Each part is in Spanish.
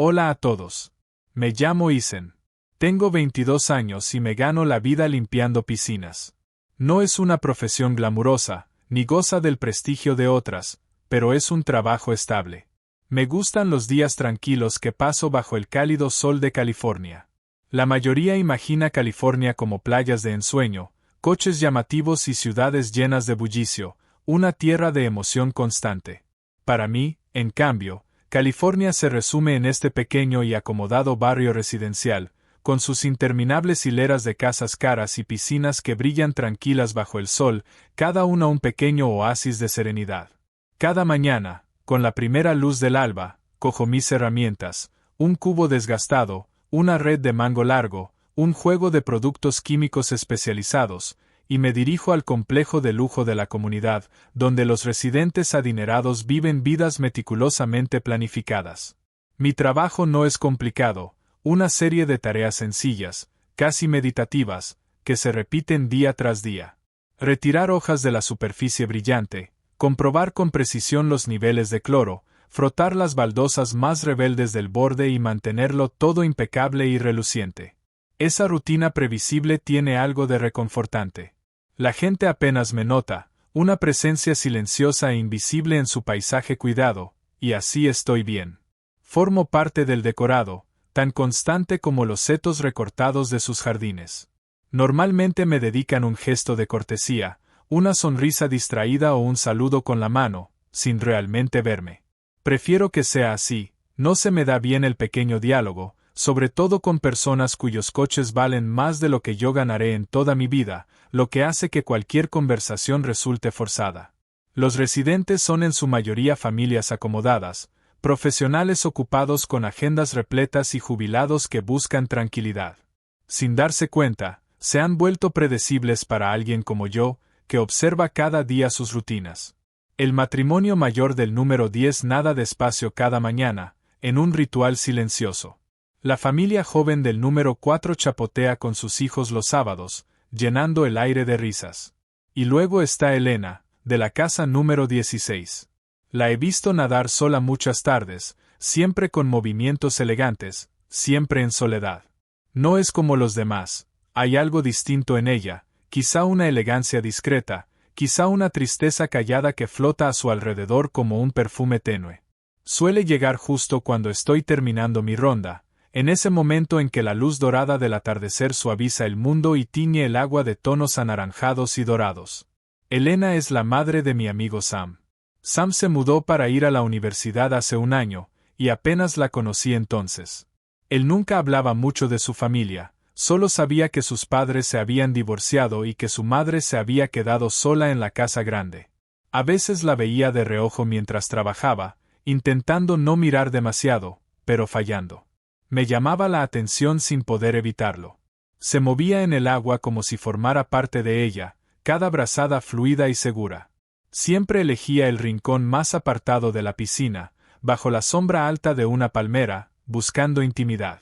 Hola a todos. Me llamo Isen. Tengo 22 años y me gano la vida limpiando piscinas. No es una profesión glamurosa, ni goza del prestigio de otras, pero es un trabajo estable. Me gustan los días tranquilos que paso bajo el cálido sol de California. La mayoría imagina California como playas de ensueño, coches llamativos y ciudades llenas de bullicio, una tierra de emoción constante. Para mí, en cambio, California se resume en este pequeño y acomodado barrio residencial, con sus interminables hileras de casas caras y piscinas que brillan tranquilas bajo el sol, cada una un pequeño oasis de serenidad. Cada mañana, con la primera luz del alba, cojo mis herramientas, un cubo desgastado, una red de mango largo, un juego de productos químicos especializados, y me dirijo al complejo de lujo de la comunidad, donde los residentes adinerados viven vidas meticulosamente planificadas. Mi trabajo no es complicado, una serie de tareas sencillas, casi meditativas, que se repiten día tras día. Retirar hojas de la superficie brillante, comprobar con precisión los niveles de cloro, frotar las baldosas más rebeldes del borde y mantenerlo todo impecable y reluciente. Esa rutina previsible tiene algo de reconfortante. La gente apenas me nota, una presencia silenciosa e invisible en su paisaje cuidado, y así estoy bien. Formo parte del decorado, tan constante como los setos recortados de sus jardines. Normalmente me dedican un gesto de cortesía, una sonrisa distraída o un saludo con la mano, sin realmente verme. Prefiero que sea así, no se me da bien el pequeño diálogo, sobre todo con personas cuyos coches valen más de lo que yo ganaré en toda mi vida, lo que hace que cualquier conversación resulte forzada. Los residentes son en su mayoría familias acomodadas, profesionales ocupados con agendas repletas y jubilados que buscan tranquilidad. Sin darse cuenta, se han vuelto predecibles para alguien como yo, que observa cada día sus rutinas. El matrimonio mayor del número 10 nada despacio cada mañana, en un ritual silencioso. La familia joven del número 4 chapotea con sus hijos los sábados, llenando el aire de risas. Y luego está Elena, de la casa número 16. La he visto nadar sola muchas tardes, siempre con movimientos elegantes, siempre en soledad. No es como los demás, hay algo distinto en ella, quizá una elegancia discreta, quizá una tristeza callada que flota a su alrededor como un perfume tenue. Suele llegar justo cuando estoy terminando mi ronda, en ese momento en que la luz dorada del atardecer suaviza el mundo y tiñe el agua de tonos anaranjados y dorados. Elena es la madre de mi amigo Sam. Sam se mudó para ir a la universidad hace un año, y apenas la conocí entonces. Él nunca hablaba mucho de su familia, solo sabía que sus padres se habían divorciado y que su madre se había quedado sola en la casa grande. A veces la veía de reojo mientras trabajaba, intentando no mirar demasiado, pero fallando. Me llamaba la atención sin poder evitarlo. Se movía en el agua como si formara parte de ella, cada brazada fluida y segura. Siempre elegía el rincón más apartado de la piscina, bajo la sombra alta de una palmera, buscando intimidad.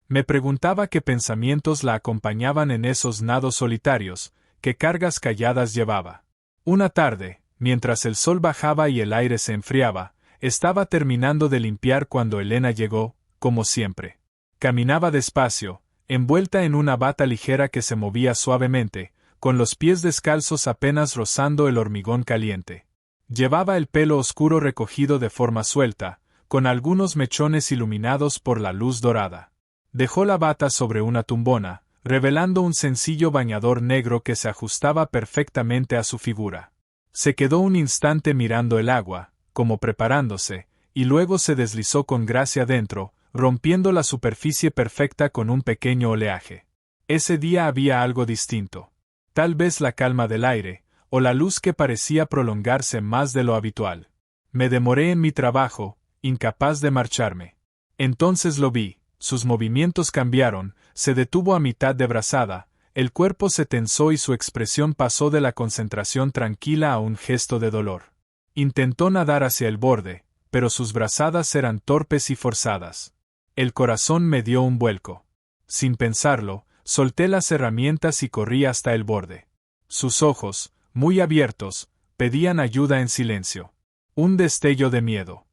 Me preguntaba qué pensamientos la acompañaban en esos nados solitarios, qué cargas calladas llevaba. Una tarde, mientras el sol bajaba y el aire se enfriaba, estaba terminando de limpiar cuando Elena llegó, como siempre. Caminaba despacio, envuelta en una bata ligera que se movía suavemente, con los pies descalzos apenas rozando el hormigón caliente. Llevaba el pelo oscuro recogido de forma suelta, con algunos mechones iluminados por la luz dorada. Dejó la bata sobre una tumbona, revelando un sencillo bañador negro que se ajustaba perfectamente a su figura. Se quedó un instante mirando el agua, como preparándose, y luego se deslizó con gracia dentro, rompiendo la superficie perfecta con un pequeño oleaje. Ese día había algo distinto. Tal vez la calma del aire, o la luz que parecía prolongarse más de lo habitual. Me demoré en mi trabajo, incapaz de marcharme. Entonces lo vi, sus movimientos cambiaron, se detuvo a mitad de brazada, el cuerpo se tensó y su expresión pasó de la concentración tranquila a un gesto de dolor. Intentó nadar hacia el borde, pero sus brazadas eran torpes y forzadas. El corazón me dio un vuelco. Sin pensarlo, solté las herramientas y corrí hasta el borde. Sus ojos, muy abiertos, pedían ayuda en silencio. Un destello de miedo.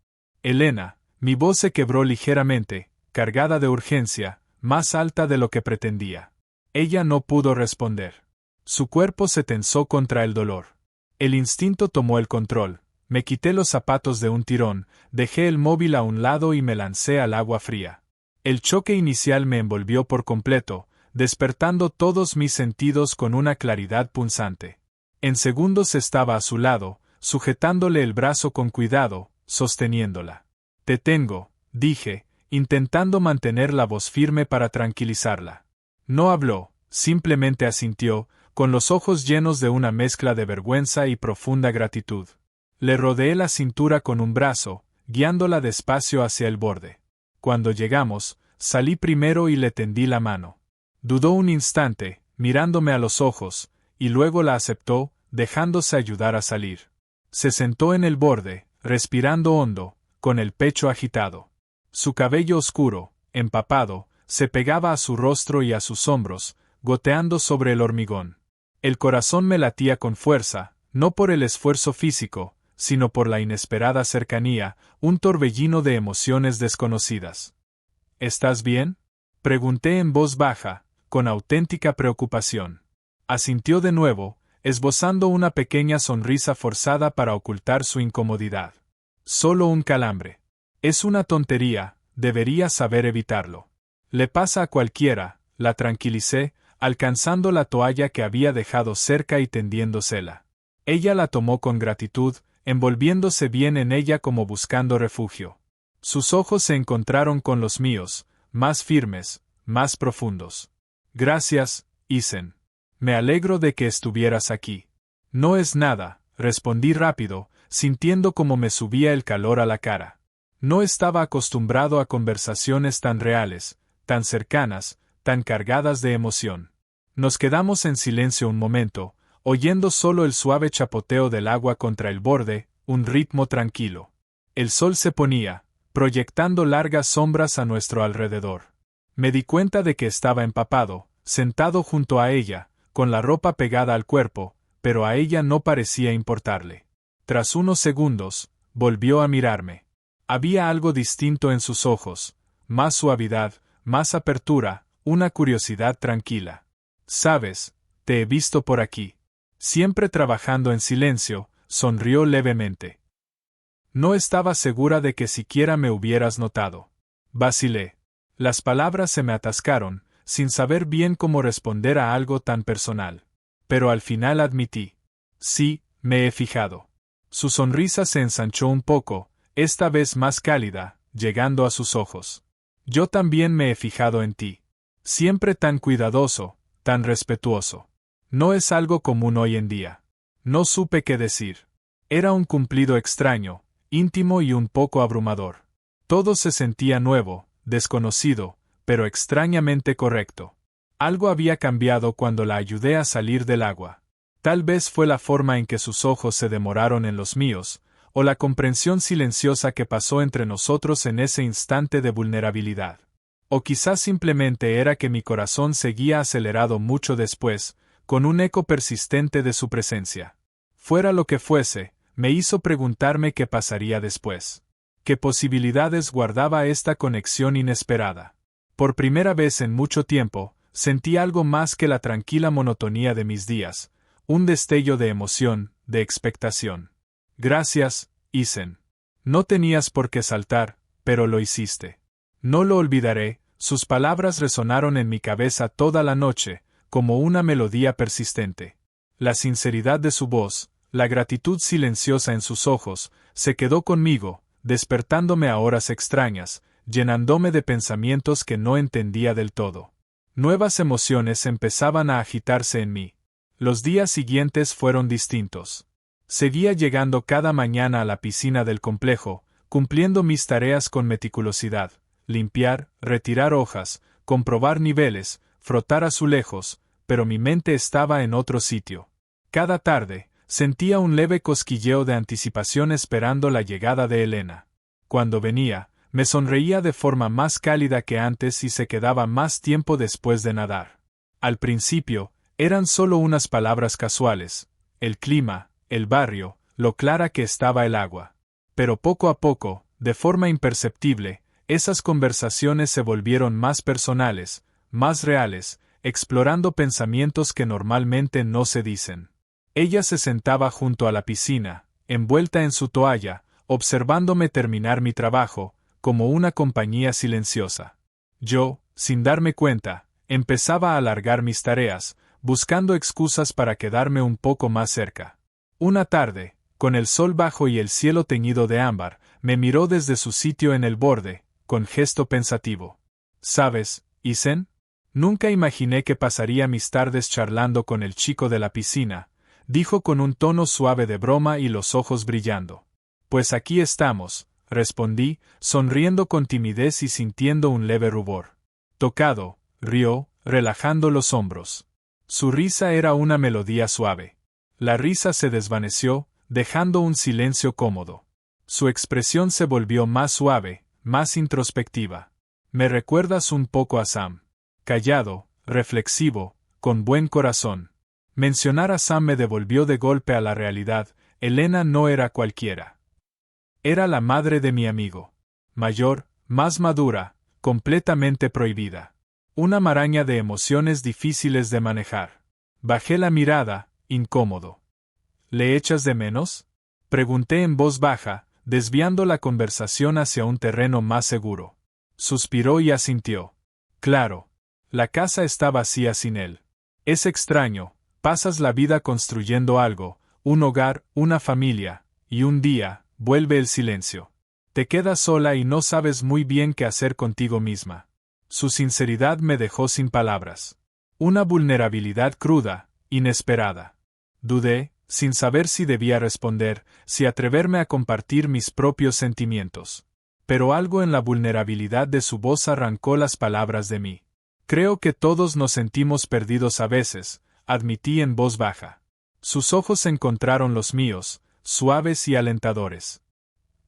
Elena, mi voz se quebró ligeramente, cargada de urgencia, más alta de lo que pretendía. Ella no pudo responder. Su cuerpo se tensó contra el dolor. El instinto tomó el control. Me quité los zapatos de un tirón, dejé el móvil a un lado y me lancé al agua fría. El choque inicial me envolvió por completo, despertando todos mis sentidos con una claridad punzante. En segundos estaba a su lado, sujetándole el brazo con cuidado, sosteniéndola. «Te tengo», dije, intentando mantener la voz firme para tranquilizarla. No habló, simplemente asintió, con los ojos llenos de una mezcla de vergüenza y profunda gratitud. Le rodeé la cintura con un brazo, guiándola despacio hacia el borde. Cuando llegamos, salí primero y le tendí la mano. Dudó un instante, mirándome a los ojos, y luego la aceptó, dejándose ayudar a salir. Se sentó en el borde, respirando hondo, con el pecho agitado. Su cabello oscuro, empapado, se pegaba a su rostro y a sus hombros, goteando sobre el hormigón. El corazón me latía con fuerza, no por el esfuerzo físico, sino por la inesperada cercanía, un torbellino de emociones desconocidas. ¿Estás bien?, pregunté en voz baja, con auténtica preocupación. Asintió de nuevo, esbozando una pequeña sonrisa forzada para ocultar su incomodidad. Solo un calambre. Es una tontería, debería saber evitarlo. Le pasa a cualquiera, la tranquilicé, alcanzando la toalla que había dejado cerca y tendiéndosela. Ella la tomó con gratitud, envolviéndose bien en ella como buscando refugio. Sus ojos se encontraron con los míos, más firmes, más profundos. Gracias, Isen. Me alegro de que estuvieras aquí. No es nada, respondí rápido, sintiendo como me subía el calor a la cara. No estaba acostumbrado a conversaciones tan reales, tan cercanas, tan cargadas de emoción. Nos quedamos en silencio un momento, oyendo solo el suave chapoteo del agua contra el borde, un ritmo tranquilo. El sol se ponía, proyectando largas sombras a nuestro alrededor. Me di cuenta de que estaba empapado, sentado junto a ella, con la ropa pegada al cuerpo, pero a ella no parecía importarle. Tras unos segundos, volvió a mirarme. Había algo distinto en sus ojos, más suavidad, más apertura, una curiosidad tranquila. «Sabes, te he visto por aquí». Siempre trabajando en silencio, sonrió levemente. No estaba segura de que siquiera me hubieras notado. Vacilé. Las palabras se me atascaron, sin saber bien cómo responder a algo tan personal. Pero al final admití. Sí, me he fijado. Su sonrisa se ensanchó un poco, esta vez más cálida, llegando a sus ojos. Yo también me he fijado en ti. Siempre tan cuidadoso, tan respetuoso. No es algo común hoy en día. No supe qué decir. Era un cumplido extraño, íntimo y un poco abrumador. Todo se sentía nuevo, desconocido, pero extrañamente correcto. Algo había cambiado cuando la ayudé a salir del agua. Tal vez fue la forma en que sus ojos se demoraron en los míos, o la comprensión silenciosa que pasó entre nosotros en ese instante de vulnerabilidad. O quizás simplemente era que mi corazón seguía acelerado mucho después, con un eco persistente de su presencia. Fuera lo que fuese, me hizo preguntarme qué pasaría después. ¿Qué posibilidades guardaba esta conexión inesperada? Por primera vez en mucho tiempo, sentí algo más que la tranquila monotonía de mis días, un destello de emoción, de expectación. Gracias, Isen. No tenías por qué saltar, pero lo hiciste. No lo olvidaré, sus palabras resonaron en mi cabeza toda la noche, como una melodía persistente. La sinceridad de su voz, la gratitud silenciosa en sus ojos, se quedó conmigo, despertándome a horas extrañas, llenándome de pensamientos que no entendía del todo. Nuevas emociones empezaban a agitarse en mí. Los días siguientes fueron distintos. Seguía llegando cada mañana a la piscina del complejo, cumpliendo mis tareas con meticulosidad: limpiar, retirar hojas, comprobar niveles, frotar azulejos, pero mi mente estaba en otro sitio. Cada tarde, sentía un leve cosquilleo de anticipación esperando la llegada de Elena. Cuando venía, me sonreía de forma más cálida que antes y se quedaba más tiempo después de nadar. Al principio, eran solo unas palabras casuales: el clima, el barrio, lo clara que estaba el agua. Pero poco a poco, de forma imperceptible, Esas conversaciones se volvieron más personales, más reales, explorando pensamientos que normalmente no se dicen. Ella se sentaba junto a la piscina, envuelta en su toalla, observándome terminar mi trabajo, como una compañía silenciosa. Yo, sin darme cuenta, empezaba a alargar mis tareas, buscando excusas para quedarme un poco más cerca. Una tarde, con el sol bajo y el cielo teñido de ámbar, me miró desde su sitio en el borde, con gesto pensativo. ¿Sabes, Isen? Nunca imaginé que pasaría mis tardes charlando con el chico de la piscina, dijo con un tono suave de broma y los ojos brillando. Pues aquí estamos, respondí, sonriendo con timidez y sintiendo un leve rubor. Tocado, rió, relajando los hombros. Su risa era una melodía suave. La risa se desvaneció, dejando un silencio cómodo. Su expresión se volvió más suave, más introspectiva. Me recuerdas un poco a Sam. Callado, reflexivo, con buen corazón. Mencionar a Sam me devolvió de golpe a la realidad. Elena no era cualquiera. Era la madre de mi amigo. Mayor, más madura, completamente prohibida. Una maraña de emociones difíciles de manejar. Bajé la mirada, incómodo. ¿Le echas de menos? Pregunté en voz baja, desviando la conversación hacia un terreno más seguro. Suspiró y asintió. Claro. La casa está vacía sin él. Es extraño, pasas la vida construyendo algo, un hogar, una familia, y un día, vuelve el silencio. Te quedas sola y no sabes muy bien qué hacer contigo misma. Su sinceridad me dejó sin palabras. Una vulnerabilidad cruda, inesperada. Dudé, sin saber si debía responder, si atreverme a compartir mis propios sentimientos. Pero algo en la vulnerabilidad de su voz arrancó las palabras de mí. Creo que todos nos sentimos perdidos a veces, admití en voz baja. Sus ojos encontraron los míos, suaves y alentadores.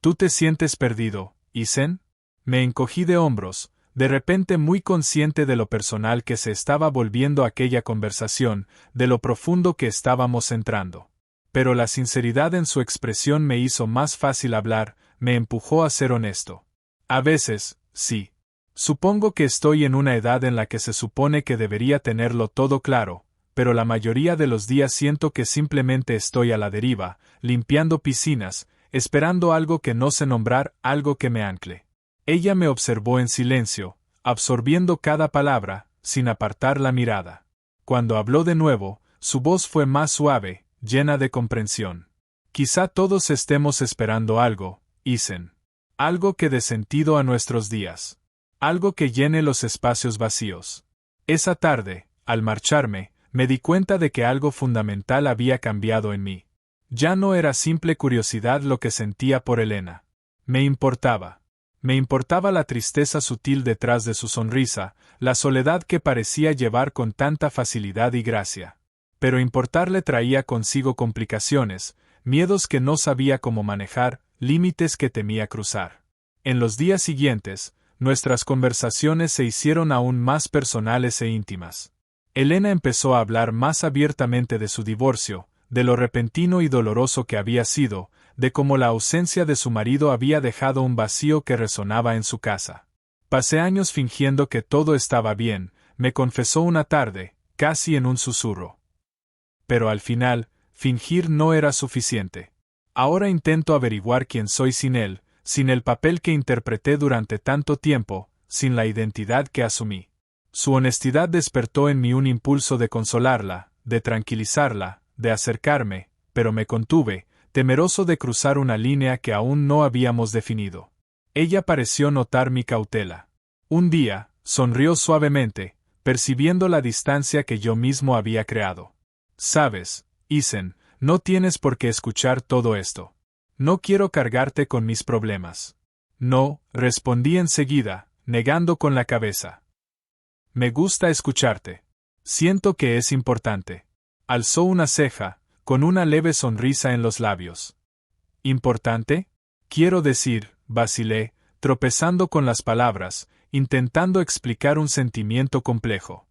¿Tú te sientes perdido, Isen? Me encogí de hombros, de repente muy consciente de lo personal que se estaba volviendo aquella conversación, de lo profundo que estábamos entrando. Pero la sinceridad en su expresión me hizo más fácil hablar, me empujó a ser honesto. A veces, sí. Supongo que estoy en una edad en la que se supone que debería tenerlo todo claro, pero la mayoría de los días siento que simplemente estoy a la deriva, limpiando piscinas, esperando algo que no sé nombrar, algo que me ancle. Ella me observó en silencio, absorbiendo cada palabra, sin apartar la mirada. Cuando habló de nuevo, su voz fue más suave, llena de comprensión. Quizá todos estemos esperando algo, Isen. Algo que dé sentido a nuestros días. Algo que llene los espacios vacíos. Esa tarde, al marcharme, me di cuenta de que algo fundamental había cambiado en mí. Ya no era simple curiosidad lo que sentía por Elena. Me importaba. Me importaba la tristeza sutil detrás de su sonrisa, la soledad que parecía llevar con tanta facilidad y gracia. Pero importarle traía consigo complicaciones, miedos que no sabía cómo manejar, límites que temía cruzar. En los días siguientes, nuestras conversaciones se hicieron aún más personales e íntimas. Elena empezó a hablar más abiertamente de su divorcio, de lo repentino y doloroso que había sido, de cómo la ausencia de su marido había dejado un vacío que resonaba en su casa. Pasé años fingiendo que todo estaba bien, me confesó una tarde, casi en un susurro. Pero al final, fingir no era suficiente. Ahora intento averiguar quién soy sin él, sin el papel que interpreté durante tanto tiempo, sin la identidad que asumí. Su honestidad despertó en mí un impulso de consolarla, de tranquilizarla, de acercarme, pero me contuve, temeroso de cruzar una línea que aún no habíamos definido. Ella pareció notar mi cautela. Un día, sonrió suavemente, percibiendo la distancia que yo mismo había creado. Sabes, Isen, no tienes por qué escuchar todo esto. No quiero cargarte con mis problemas. No, respondí enseguida, negando con la cabeza. Me gusta escucharte. Siento que es importante. Alzó una ceja, con una leve sonrisa en los labios. ¿Importante? Quiero decir, vacilé, tropezando con las palabras, intentando explicar un sentimiento complejo.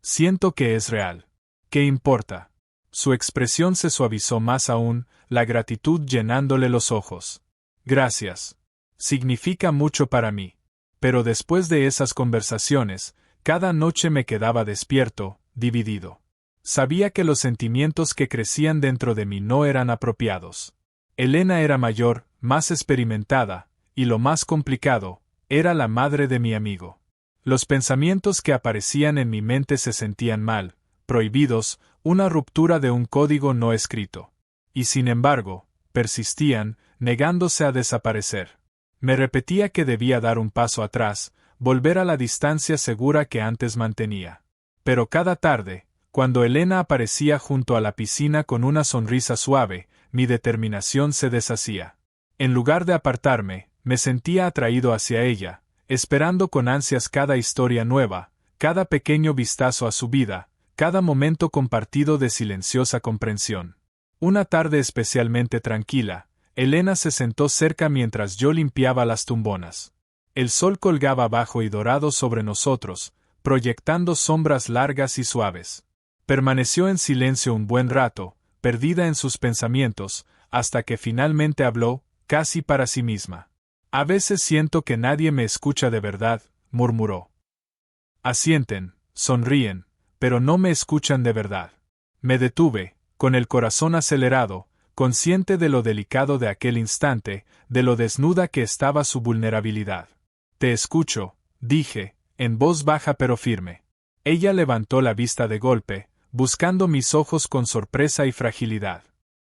Siento que es real. ¿Qué importa? Su expresión se suavizó más aún, la gratitud llenándole los ojos. Gracias. Significa mucho para mí. Pero después de esas conversaciones, cada noche me quedaba despierto, dividido. Sabía que los sentimientos que crecían dentro de mí no eran apropiados. Elena era mayor, más experimentada, y lo más complicado, era la madre de mi amigo. Los pensamientos que aparecían en mi mente se sentían mal, prohibidos, una ruptura de un código no escrito. Y sin embargo, persistían, negándose a desaparecer. Me repetía que debía dar un paso atrás, volver a la distancia segura que antes mantenía. Pero cada tarde, cuando Elena aparecía junto a la piscina con una sonrisa suave, mi determinación se deshacía. En lugar de apartarme, me sentía atraído hacia ella, esperando con ansias cada historia nueva, cada pequeño vistazo a su vida, cada momento compartido de silenciosa comprensión. Una tarde especialmente tranquila, Elena se sentó cerca mientras yo limpiaba las tumbonas. El sol colgaba bajo y dorado sobre nosotros, proyectando sombras largas y suaves. Permaneció en silencio un buen rato, perdida en sus pensamientos, hasta que finalmente habló, casi para sí misma. A veces siento que nadie me escucha de verdad, murmuró. Asienten, sonríen, pero no me escuchan de verdad. Me detuve, con el corazón acelerado, consciente de lo delicado de aquel instante, de lo desnuda que estaba su vulnerabilidad. Te escucho, dije, en voz baja pero firme. Ella levantó la vista de golpe, buscando mis ojos con sorpresa y fragilidad.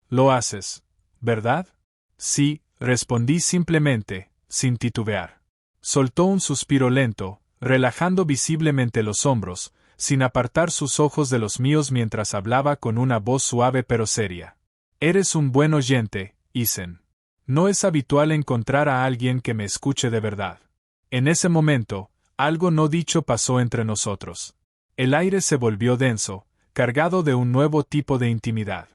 Lo haces, ¿verdad? Sí, respondí simplemente, sin titubear. Soltó un suspiro lento, relajando visiblemente los hombros, sin apartar sus ojos de los míos mientras hablaba con una voz suave pero seria. Eres un buen oyente, Isen. No es habitual encontrar a alguien que me escuche de verdad. En ese momento, algo no dicho pasó entre nosotros. El aire se volvió denso, cargado de un nuevo tipo de intimidad.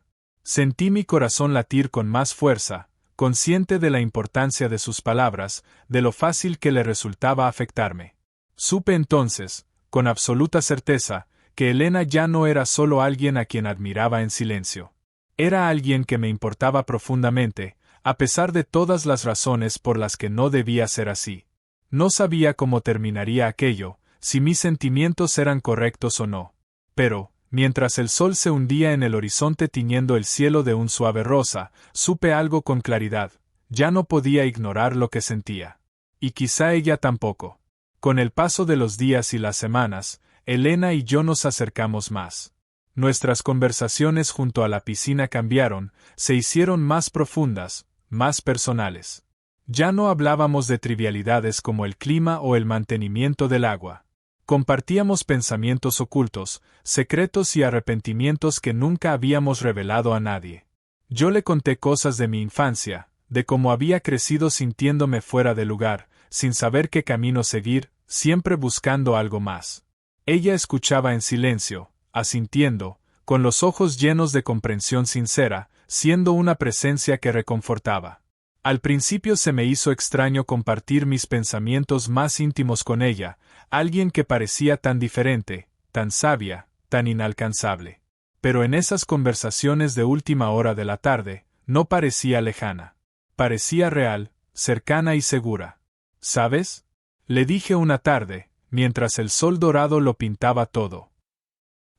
Sentí mi corazón latir con más fuerza, consciente de la importancia de sus palabras, de lo fácil que le resultaba afectarme. Supe entonces, con absoluta certeza, que Elena ya no era solo alguien a quien admiraba en silencio. Era alguien que me importaba profundamente, a pesar de todas las razones por las que no debía ser así. No sabía cómo terminaría aquello, si mis sentimientos eran correctos o no. Pero, mientras el sol se hundía en el horizonte tiñendo el cielo de un suave rosa, supe algo con claridad. Ya no podía ignorar lo que sentía. Y quizá ella tampoco. Con el paso de los días y las semanas, Elena y yo nos acercamos más. Nuestras conversaciones junto a la piscina cambiaron, se hicieron más profundas, más personales. Ya no hablábamos de trivialidades como el clima o el mantenimiento del agua. Compartíamos pensamientos ocultos, secretos y arrepentimientos que nunca habíamos revelado a nadie. Yo le conté cosas de mi infancia, de cómo había crecido sintiéndome fuera de lugar, sin saber qué camino seguir, siempre buscando algo más. Ella escuchaba en silencio, asintiendo, con los ojos llenos de comprensión sincera, siendo una presencia que reconfortaba. Al principio se me hizo extraño compartir mis pensamientos más íntimos con ella, alguien que parecía tan diferente, tan sabia, tan inalcanzable. Pero en esas conversaciones de última hora de la tarde, no parecía lejana. Parecía real, cercana y segura. ¿Sabes? Le dije una tarde, mientras el sol dorado lo pintaba todo.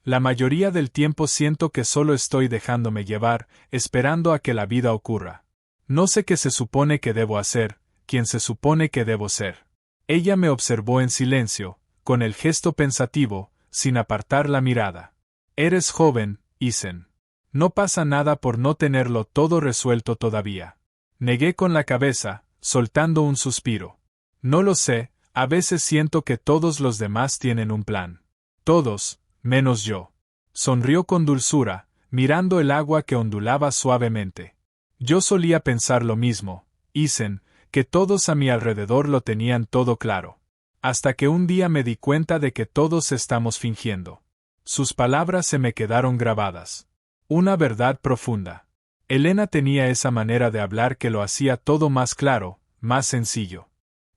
La mayoría del tiempo siento que solo estoy dejándome llevar, esperando a que la vida ocurra. No sé qué se supone que debo hacer, quién se supone que debo ser. Ella me observó en silencio, con el gesto pensativo, sin apartar la mirada. Eres joven, Isen. No pasa nada por no tenerlo todo resuelto todavía. Negué con la cabeza, soltando un suspiro. No lo sé, a veces siento que todos los demás tienen un plan. Todos, menos yo. Sonrió con dulzura, mirando el agua que ondulaba suavemente. Yo solía pensar lo mismo, Isen, que todos a mi alrededor lo tenían todo claro. Hasta que un día me di cuenta de que todos estamos fingiendo. Sus palabras se me quedaron grabadas. Una verdad profunda. Elena tenía esa manera de hablar que lo hacía todo más claro, más sencillo.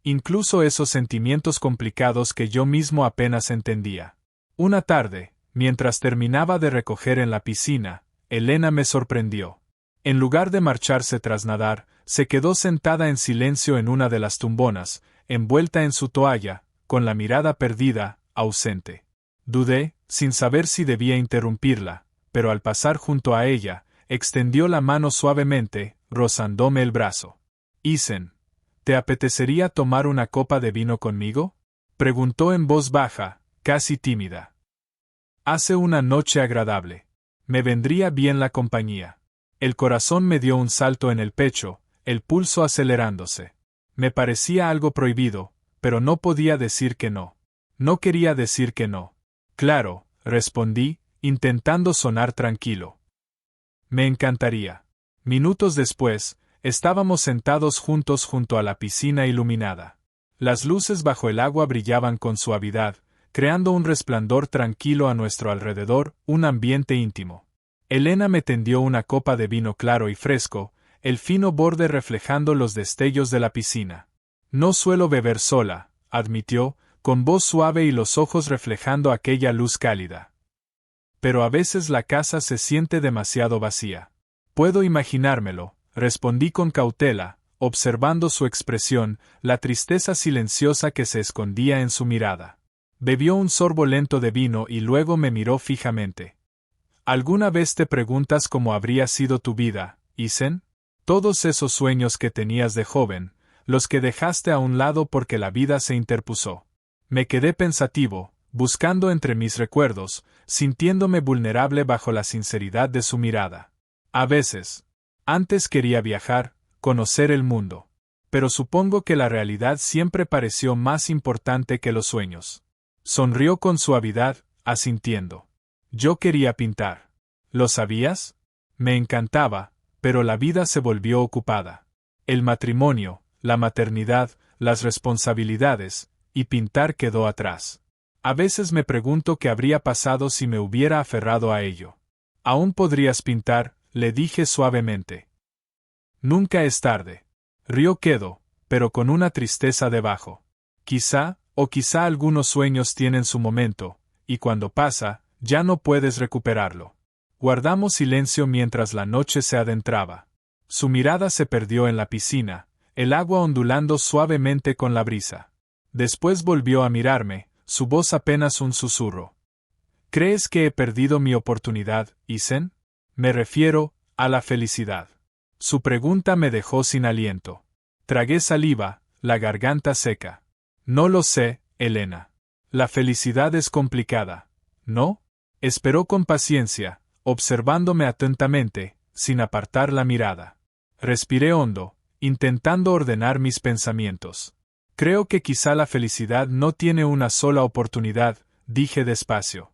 Incluso esos sentimientos complicados que yo mismo apenas entendía. Una tarde, mientras terminaba de recoger en la piscina, Elena me sorprendió. En lugar de marcharse tras nadar, se quedó sentada en silencio en una de las tumbonas, envuelta en su toalla, con la mirada perdida, ausente. Dudé, sin saber si debía interrumpirla, pero al pasar junto a ella, extendió la mano suavemente, rozándome el brazo. «Isen, ¿te apetecería tomar una copa de vino conmigo?», preguntó en voz baja, casi tímida. «Hace una noche agradable. Me vendría bien la compañía». El corazón me dio un salto en el pecho, el pulso acelerándose. Me parecía algo prohibido, pero no podía decir que no. No quería decir que no. «Claro», respondí, intentando sonar tranquilo. «Me encantaría». Minutos después, estábamos sentados juntos junto a la piscina iluminada. Las luces bajo el agua brillaban con suavidad, creando un resplandor tranquilo a nuestro alrededor, un ambiente íntimo. Elena me tendió una copa de vino claro y fresco, el fino borde reflejando los destellos de la piscina. «No suelo beber sola», admitió, con voz suave y los ojos reflejando aquella luz cálida. «Pero a veces la casa se siente demasiado vacía». «Puedo imaginármelo», respondí con cautela, observando su expresión, la tristeza silenciosa que se escondía en su mirada. Bebió un sorbo lento de vino y luego me miró fijamente. «¿Alguna vez te preguntas cómo habría sido tu vida, Isen? Todos esos sueños que tenías de joven, los que dejaste a un lado porque la vida se interpuso». Me quedé pensativo, buscando entre mis recuerdos, sintiéndome vulnerable bajo la sinceridad de su mirada. «A veces. Antes quería viajar, conocer el mundo. Pero supongo que la realidad siempre pareció más importante que los sueños». Sonrió con suavidad, asintiendo. «Yo quería pintar». «¿Lo sabías?». Me encantaba, pero la vida se volvió ocupada. El matrimonio, la maternidad, las responsabilidades, y pintar quedó atrás. A veces me pregunto qué habría pasado si me hubiera aferrado a ello. «Aún podrías pintar», le dije suavemente. «Nunca es tarde». Rió quedo, pero con una tristeza debajo. «Quizá, o quizá algunos sueños tienen su momento, y cuando pasa, ya no puedes recuperarlo». Guardamos silencio mientras la noche se adentraba. Su mirada se perdió en la piscina, el agua ondulando suavemente con la brisa. Después volvió a mirarme, su voz apenas un susurro. «¿Crees que he perdido mi oportunidad, Isen?». «Me refiero a la felicidad». Su pregunta me dejó sin aliento. Tragué saliva, la garganta seca. «No lo sé, Elena. La felicidad es complicada, ¿no?». Esperó con paciencia, observándome atentamente, sin apartar la mirada. Respiré hondo, intentando ordenar mis pensamientos. «Creo que quizá la felicidad no tiene una sola oportunidad», dije despacio.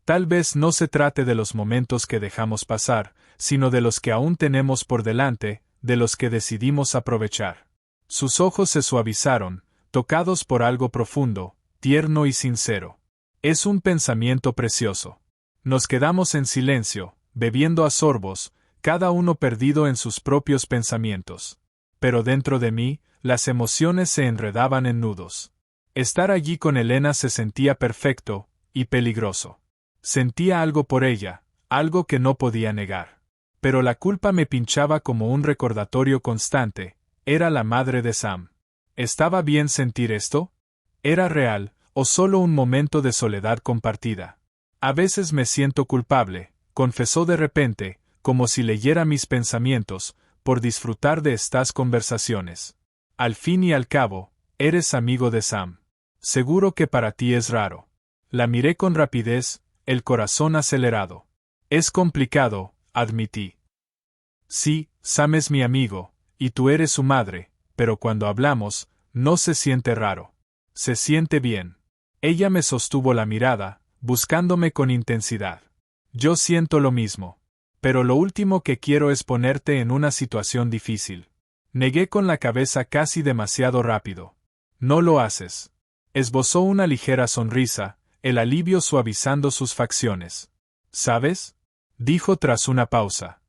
«Tal vez no se trate de los momentos que dejamos pasar, sino de los que aún tenemos por delante, de los que decidimos aprovechar». Sus ojos se suavizaron, tocados por algo profundo, tierno y sincero. «Es un pensamiento precioso». Nos quedamos en silencio, bebiendo a sorbos, cada uno perdido en sus propios pensamientos. Pero dentro de mí, las emociones se enredaban en nudos. Estar allí con Elena se sentía perfecto, y peligroso. Sentía algo por ella, algo que no podía negar. Pero la culpa me pinchaba como un recordatorio constante. Era la madre de Sam. ¿Estaba bien sentir esto? ¿Era real, o solo un momento de soledad compartida? «A veces me siento culpable», confesó de repente, como si leyera mis pensamientos, «por disfrutar de estas conversaciones. Al fin y al cabo, eres amigo de Sam. Seguro que para ti es raro». La miré con rapidez, el corazón acelerado. «Es complicado», admití. «Sí, Sam es mi amigo, y tú eres su madre, pero cuando hablamos, no se siente raro. Se siente bien». Ella me sostuvo la mirada, buscándome con intensidad. «Yo siento lo mismo. Pero lo último que quiero es ponerte en una situación difícil». Negué con la cabeza casi demasiado rápido. «No lo haces». Esbozó una ligera sonrisa, el alivio suavizando sus facciones. «¿Sabes?», dijo tras una pausa.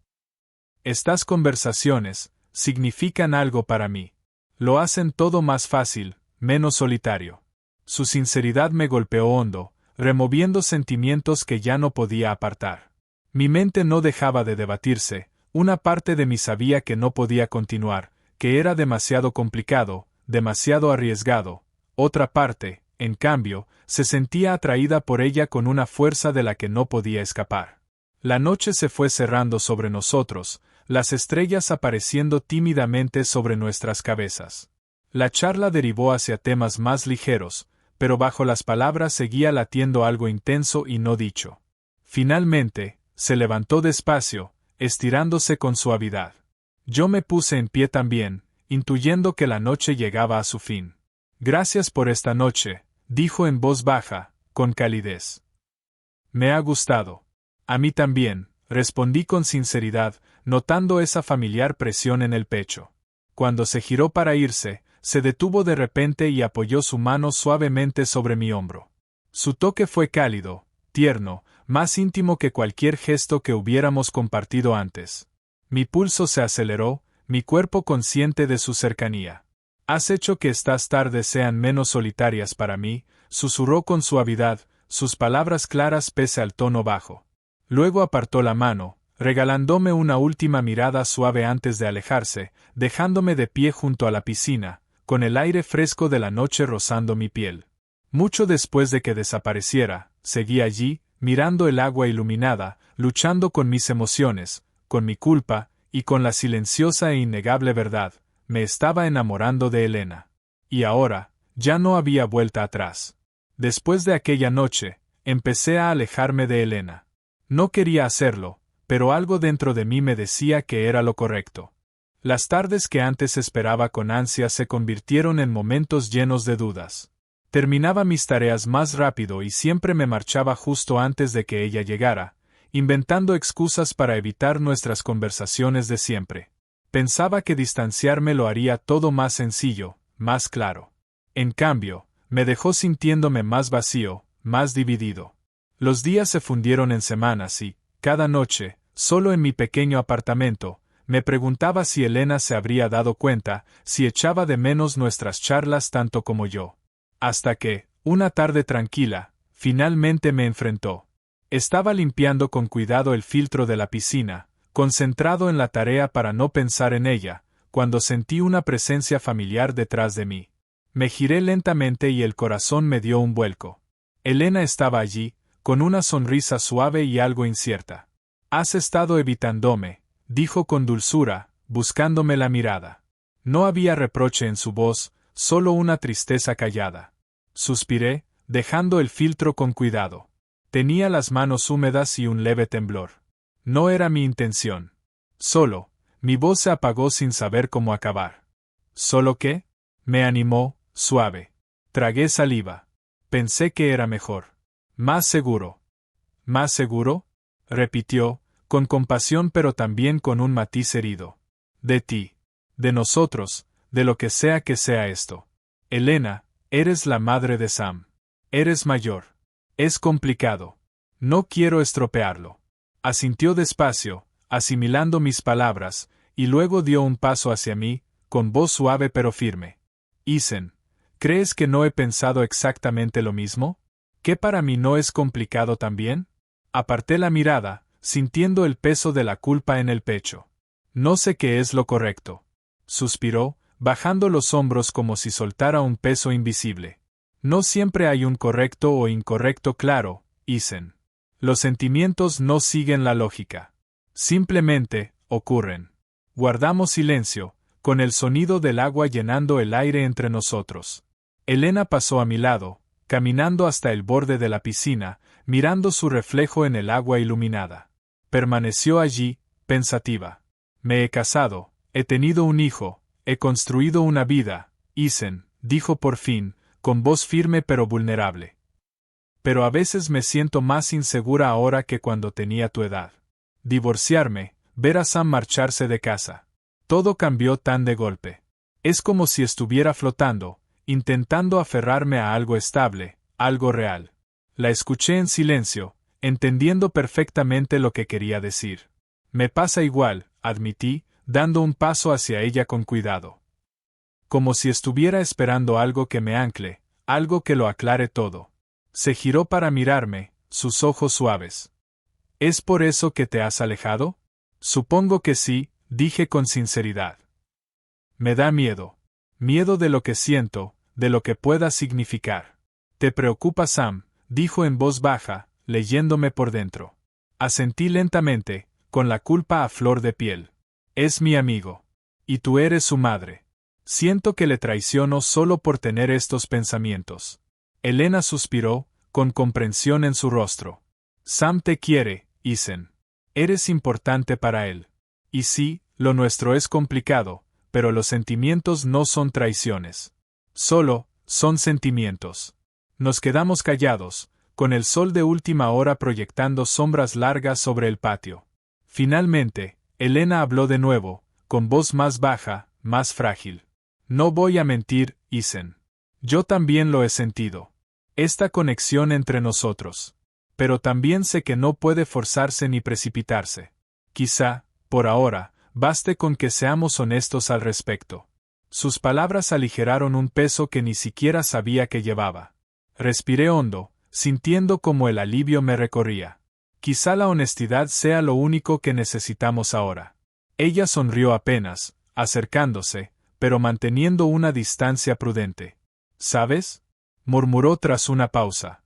«Estas conversaciones significan algo para mí. Lo hacen todo más fácil, menos solitario». Su sinceridad me golpeó hondo, removiendo sentimientos que ya no podía apartar. Mi mente no dejaba de debatirse, una parte de mí sabía que no podía continuar, que era demasiado complicado, demasiado arriesgado. Otra parte, en cambio, se sentía atraída por ella con una fuerza de la que no podía escapar. La noche se fue cerrando sobre nosotros, las estrellas apareciendo tímidamente sobre nuestras cabezas. La charla derivó hacia temas más ligeros, pero bajo las palabras seguía latiendo algo intenso y no dicho. Finalmente, se levantó despacio, estirándose con suavidad. Yo me puse en pie también, intuyendo que la noche llegaba a su fin. Gracias por esta noche, dijo en voz baja, con calidez. Me ha gustado. A mí también, respondí con sinceridad, notando esa familiar presión en el pecho. Cuando se giró para irse, se detuvo de repente y apoyó su mano suavemente sobre mi hombro. Su toque fue cálido, tierno, más íntimo que cualquier gesto que hubiéramos compartido antes. Mi pulso se aceleró, mi cuerpo consciente de su cercanía. «Has hecho que estas tardes sean menos solitarias para mí», susurró con suavidad, sus palabras claras pese al tono bajo. Luego apartó la mano, regalándome una última mirada suave antes de alejarse, dejándome de pie junto a la piscina, con el aire fresco de la noche rozando mi piel. Mucho después de que desapareciera, seguí allí, mirando el agua iluminada, luchando con mis emociones, con mi culpa, y con la silenciosa e innegable verdad. Me estaba enamorando de Elena. Y ahora, ya no había vuelta atrás. Después de aquella noche, empecé a alejarme de Elena. No quería hacerlo, pero algo dentro de mí me decía que era lo correcto. Las tardes que antes esperaba con ansia se convirtieron en momentos llenos de dudas. Terminaba mis tareas más rápido y siempre me marchaba justo antes de que ella llegara, inventando excusas para evitar nuestras conversaciones de siempre. Pensaba que distanciarme lo haría todo más sencillo, más claro. En cambio, me dejó sintiéndome más vacío, más dividido. Los días se fundieron en semanas y, cada noche, solo en mi pequeño apartamento, me preguntaba si Elena se habría dado cuenta, si echaba de menos nuestras charlas tanto como yo. Hasta que, una tarde tranquila, finalmente me enfrentó. Estaba limpiando con cuidado el filtro de la piscina, concentrado en la tarea para no pensar en ella, cuando sentí una presencia familiar detrás de mí. Me giré lentamente y el corazón me dio un vuelco. Elena estaba allí, con una sonrisa suave y algo incierta. «Has estado evitándome», dijo con dulzura, buscándome la mirada. No había reproche en su voz, solo una tristeza callada. Suspiré, dejando el filtro con cuidado. Tenía las manos húmedas y un leve temblor. No era mi intención. Solo, mi voz se apagó sin saber cómo acabar. ¿Solo qué? Me animó, suave. Tragué saliva. Pensé que era mejor. Más seguro. ¿Más seguro?, repitió, con compasión pero también con un matiz herido. De ti. De nosotros, de lo que sea esto. Elena, eres la madre de Sam. Eres mayor. Es complicado. No quiero estropearlo. Asintió despacio, asimilando mis palabras, y luego dio un paso hacia mí, con voz suave pero firme. Isen, ¿crees que no he pensado exactamente lo mismo? ¿Que para mí no es complicado también? Aparté la mirada, sintiendo el peso de la culpa en el pecho. No sé qué es lo correcto. Suspiró, bajando los hombros como si soltara un peso invisible. No siempre hay un correcto o incorrecto claro, Isen. Los sentimientos no siguen la lógica. Simplemente, ocurren. Guardamos silencio, con el sonido del agua llenando el aire entre nosotros. Elena pasó a mi lado, caminando hasta el borde de la piscina, mirando su reflejo en el agua iluminada. Permaneció allí, pensativa. Me he casado, he tenido un hijo, he construido una vida, Isen, dijo por fin, con voz firme pero vulnerable. Pero a veces me siento más insegura ahora que cuando tenía tu edad. Divorciarme, ver a Sam marcharse de casa. Todo cambió tan de golpe. Es como si estuviera flotando, intentando aferrarme a algo estable, algo real. La escuché en silencio, entendiendo perfectamente lo que quería decir. Me pasa igual, admití, dando un paso hacia ella con cuidado. Como si estuviera esperando algo que me ancle, algo que lo aclare todo. Se giró para mirarme, sus ojos suaves. ¿Es por eso que te has alejado? Supongo que sí, dije con sinceridad. Me da miedo. Miedo de lo que siento, de lo que pueda significar. ¿Te preocupa, Sam?, dijo en voz baja, leyéndome por dentro. Asentí lentamente, con la culpa a flor de piel. Es mi amigo. Y tú eres su madre. Siento que le traiciono solo por tener estos pensamientos. Elena suspiró, con comprensión en su rostro. Sam te quiere, Ethan. Eres importante para él. Y sí, lo nuestro es complicado, pero los sentimientos no son traiciones. Solo, son sentimientos. Nos quedamos callados, con el sol de última hora proyectando sombras largas sobre el patio. Finalmente, Elena habló de nuevo, con voz más baja, más frágil. No voy a mentir, Ethan. Yo también lo he sentido. Esta conexión entre nosotros. Pero también sé que no puede forzarse ni precipitarse. Quizá, por ahora, baste con que seamos honestos al respecto. Sus palabras aligeraron un peso que ni siquiera sabía que llevaba. Respiré hondo, sintiendo como el alivio me recorría. Quizá la honestidad sea lo único que necesitamos ahora. Ella sonrió apenas, acercándose, pero manteniendo una distancia prudente. ¿Sabes?, murmuró tras una pausa.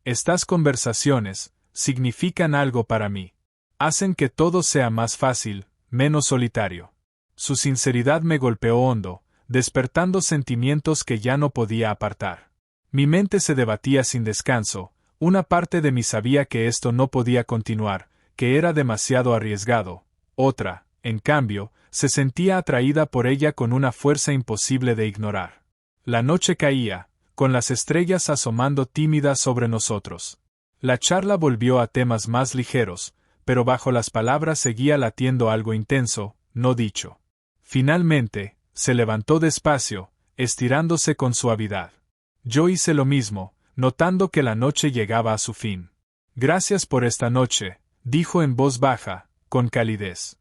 Estas conversaciones significan algo para mí. Hacen que todo sea más fácil, menos solitario. Su sinceridad me golpeó hondo, despertando sentimientos que ya no podía apartar. Mi mente se debatía sin descanso, una parte de mí sabía que esto no podía continuar, que era demasiado arriesgado, otra, en cambio, se sentía atraída por ella con una fuerza imposible de ignorar. La noche caía, con las estrellas asomando tímidas sobre nosotros. La charla volvió a temas más ligeros, pero bajo las palabras seguía latiendo algo intenso, no dicho. Finalmente, se levantó despacio, estirándose con suavidad. Yo hice lo mismo, notando que la noche llegaba a su fin. Gracias por esta noche, dijo en voz baja, con calidez.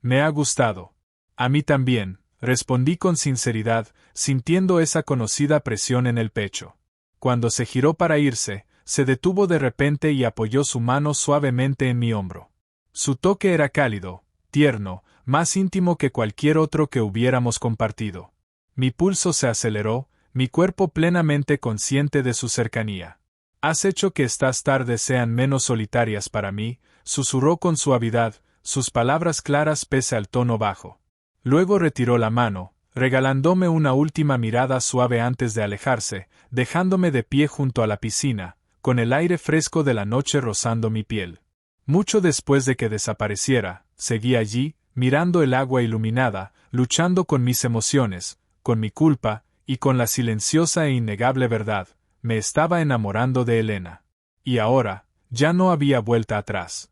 Me ha gustado. A mí también, respondí con sinceridad, sintiendo esa conocida presión en el pecho. Cuando se giró para irse, se detuvo de repente y apoyó su mano suavemente en mi hombro. Su toque era cálido, tierno, más íntimo que cualquier otro que hubiéramos compartido. Mi pulso se aceleró, mi cuerpo plenamente consciente de su cercanía. Has hecho que estas tardes sean menos solitarias para mí, susurró con suavidad, sus palabras claras pese al tono bajo. Luego retiró la mano, regalándome una última mirada suave antes de alejarse, dejándome de pie junto a la piscina, con el aire fresco de la noche rozando mi piel. Mucho después de que desapareciera, seguí allí, mirando el agua iluminada, luchando con mis emociones, con mi culpa, y con la silenciosa e innegable verdad, me estaba enamorando de Elena. Y ahora, ya no había vuelta atrás.